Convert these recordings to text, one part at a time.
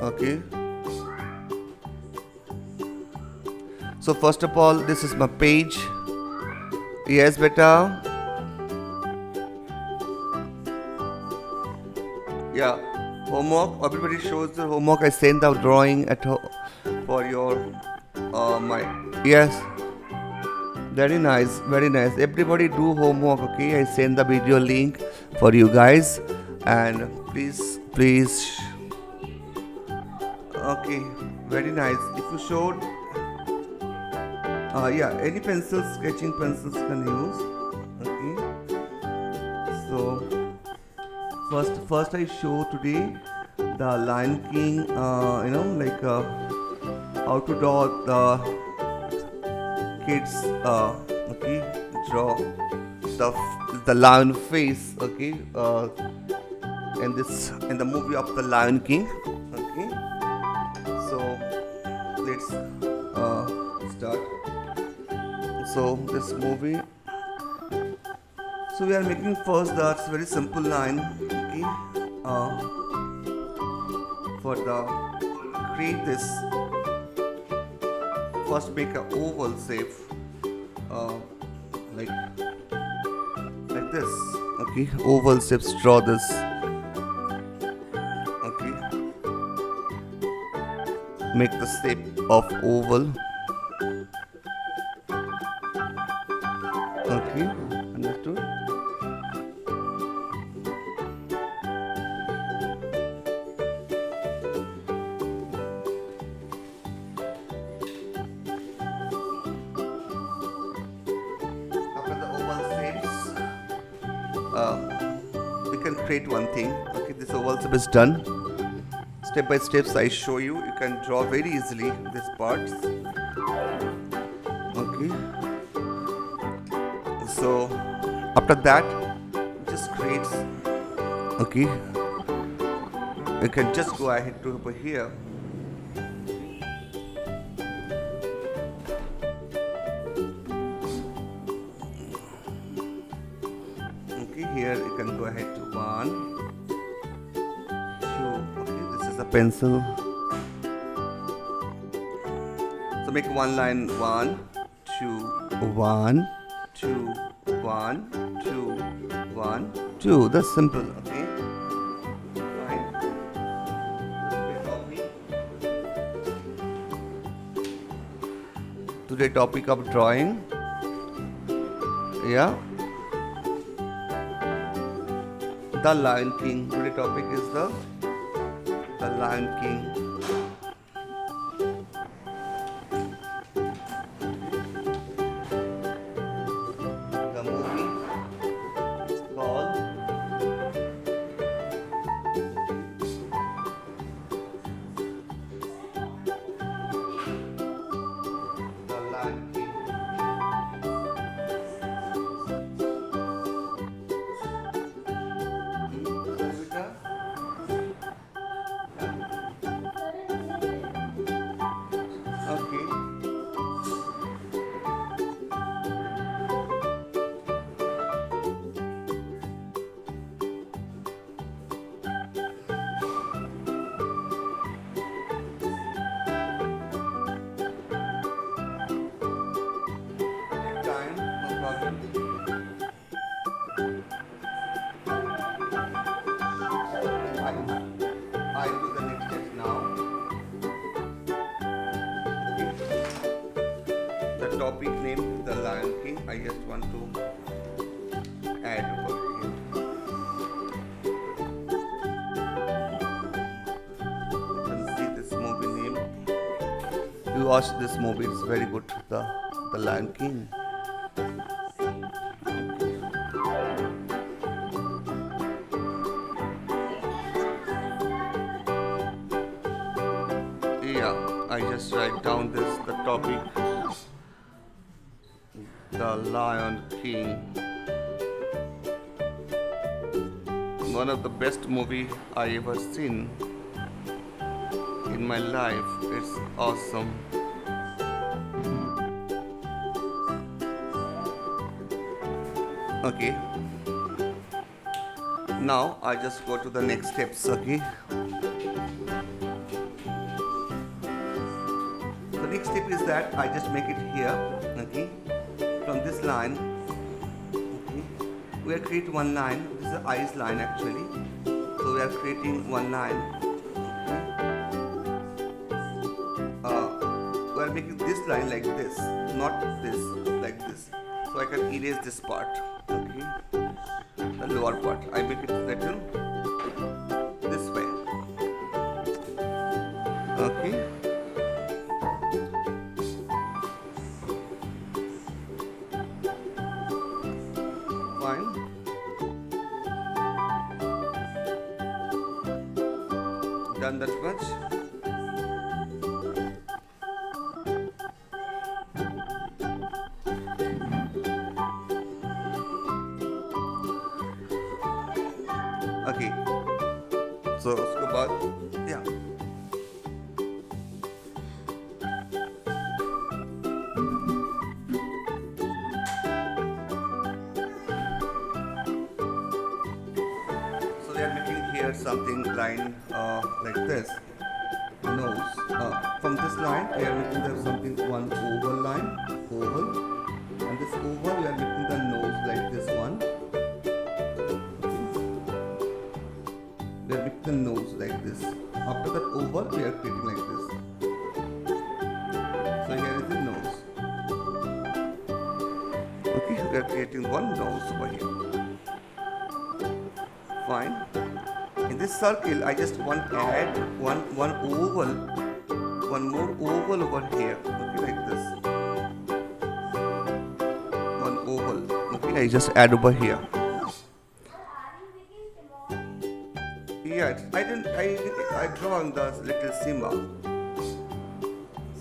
Okay. So first of all, this is my page. Yes, beta. Yeah. Homework. Everybody shows their homework. I send the drawing at for your my. Yes. Very nice. Very nice. Everybody do homework. Okay. I send the video link for you guys, and please. Okay. Very nice. If you showed yeah, any pencils, sketching pencils can use. Okay. So first I show today the Lion King. Like how to draw the kids. Okay, draw the lion face. Okay. In the movie of the Lion King. Okay. So let's start. So this movie, so we are making first that's very simple line. Okay. For the create this, first make a oval shape, like this. Okay, oval shapes, draw this. Okay, make the shape of oval. Okay, understood. After the oval shapes, we can create one thing. Okay, this oval shape is done. Step by steps I show you. You can draw very easily these parts. Okay. So after that, just create. Okay. You can just go ahead to over here. Okay, here you can go ahead to 1, 2. Okay, this is a pencil. So make one line, 1, 2, 1, 2, 1, 2, 1, 2. That's simple. Okay. Fine. Today topic of drawing. Yeah. The Lion King. Today topic is the Lion King. The movie is called The Lion King. Okay. Take time, no problem. I do the next step now. The topic name, The Lion King. I just want to add over here. You can see this movie name. You watch this movie, it's very good. The Lion King. Yeah, I just write down the topic. The Lion King. One of the best movie I ever seen in my life. It's awesome. Okay. Now I just go to the next steps. Okay. next step is that I just make it here. Okay, from this line. Okay, we are creating one line. This is the eyes line actually. So we are creating one line. We are making this line like this, not this, like this. So I can erase this part. Okay, the lower part. I make it little this way. Okay. Fine. Done that much. Okay. So उसके बाद yeah. So we are making here something line like this. Nose. From this line we are making there something one oval line, oval, and this oval we are making the nose like this one. We are making the nose like this. After that oval we are creating like this. So here is the nose. Okay, we are creating one nose over here. Fine. In this circle I just want to add one oval, one more oval over here. Okay, like this. One oval. Okay, I just add over here. Yeah, I draw on the little symbol.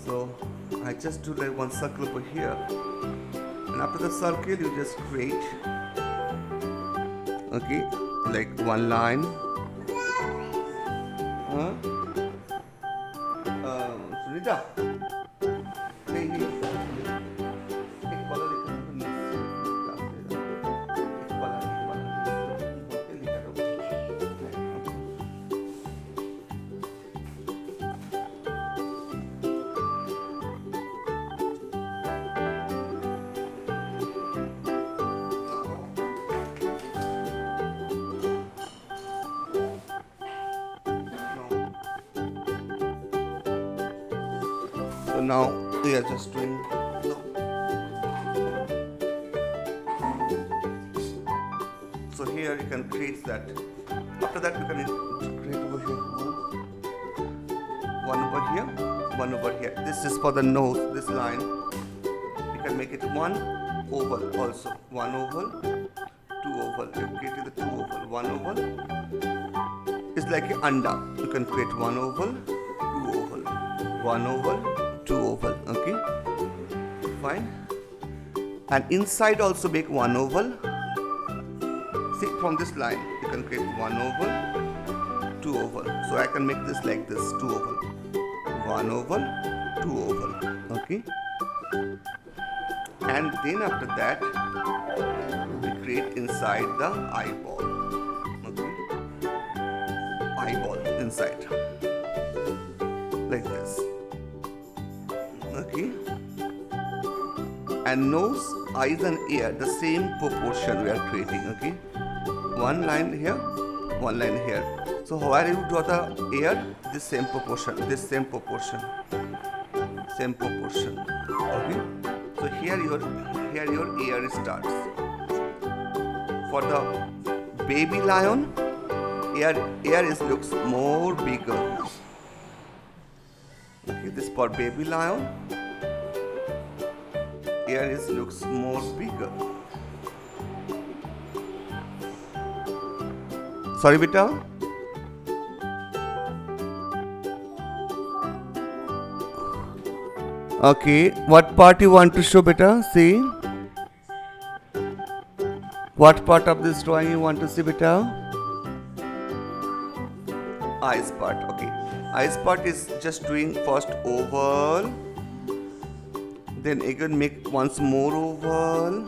So I just do like one circle over here, and after the circle you just create, okay, like one line. Sunita, hey, hey. So now we are just doing so here you can create that. After that you can create over here one over here, one over here. This is for the nose, this line. You can make it one oval also. One oval, two oval. You create the two oval. One oval is like an anda. You can create one oval, two oval. One oval, two oval. Okay, fine. And inside also make one oval. See, from this line you can create one oval, two oval. So I can make this like this, two oval, one oval, two oval. Okay, and then after that we create inside the eyeball. Okay, eyeball inside like this. Okay, and nose, eyes and ear the same proportion we are creating. Okay, one line here, one line here. So where you draw the ear, this same proportion, this same proportion, same proportion. Okay, so here your ear starts. For the baby lion, ear looks more bigger. Okay, this for baby lion, ear looks more bigger. Sorry, beta. Okay, what part you want to show, beta? See, what part of this drawing you want to see, beta? Eyes part. Okay, eyes part is just doing first oval, then again make once more oval.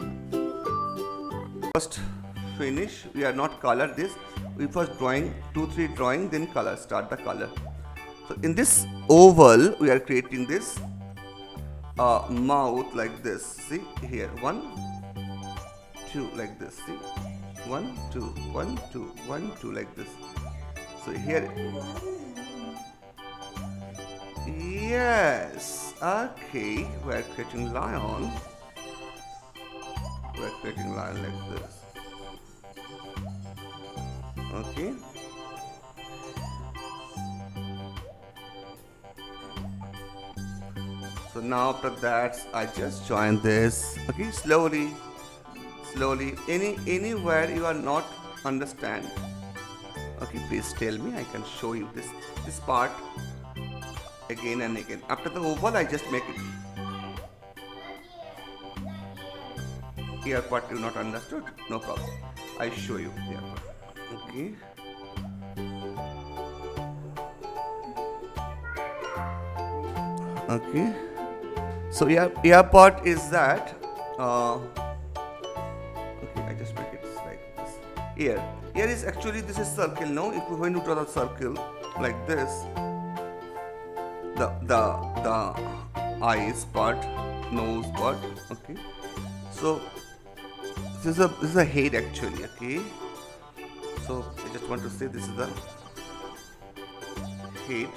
First finish. We are not color this. We first drawing 2-3 drawing, then color. Start the color. So in this oval we are creating this mouth like this. See here, 1, 2, like this. See, 1, 2, 1, 2, 1, 2, like this. So here, yes, okay, we're creating lion. We're creating lion like this. Okay. So now after that, I just join this. Okay, slowly, slowly. Anywhere you are not understand. Okay, please tell me. I can show you this part again and again. After the oval, I just make it. Here part you not understood? No problem. I show you here part. Okay. Okay. So yeah part is that. Okay, I just make it like this. Here is actually this is circle. No, if you when you draw the circle like this, the eyes part, nose part. Okay. So this is a head actually. Okay. So I just want to say this is the head.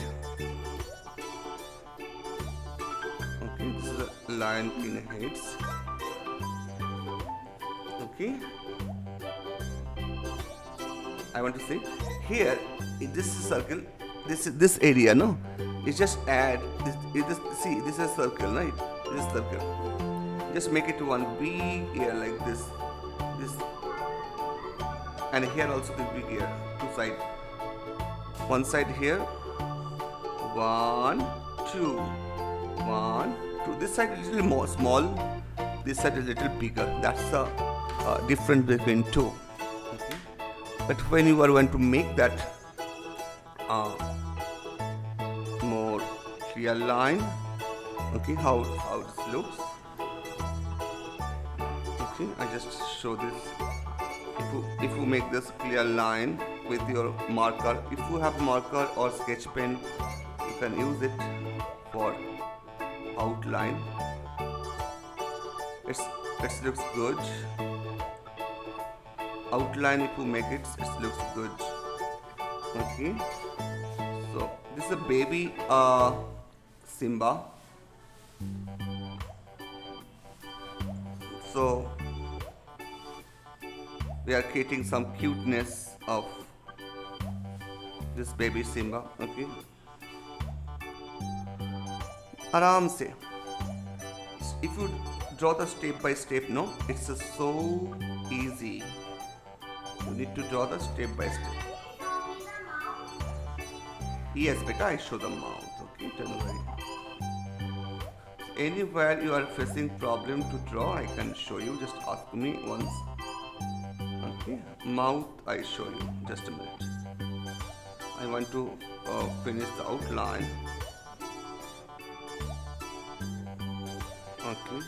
Okay, this is a lion king heads. Okay. I want to say here in this circle, this area, no, it's just add this. See, this is circle, right? This circle. Just make it one big ear like this, and here also the big ear, two side. One side here, 1, 2, 1, 2. This side is a little more small. This side is a little bigger. That's the difference between two. Okay. But when you are going to make that more clear line, okay, how this looks. Okay, I just show this. If you make this clear line with your marker, if you have marker or sketch pen, you can use it for outline. It looks good. Outline, if you make it looks good. Okay. So this is a baby Simba. So we are creating some cuteness of this baby Simba. Okay. Aram se. If you draw the step by step, no, it's so easy. You need to draw the step by step. Yes, beta, I show the mouth. Okay, don't worry. Anywhere you are facing problem to draw, I can show you. Just ask me once. Okay, mouth, I show you. Just a minute. I want to finish the outline. Okay.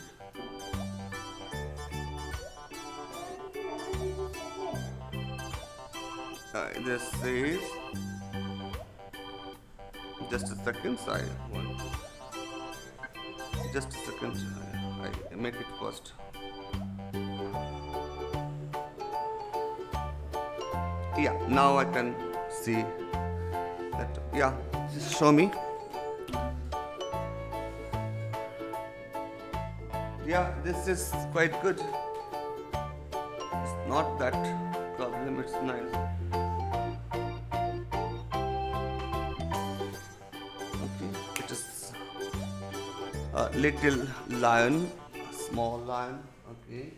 This is just a second. I want just a second. I make it first. Yeah, now I can see that. Yeah, just show me. Yeah, this is quite good. It's not that problem, it's nice. Okay, it is a little lion, small lion. Okay.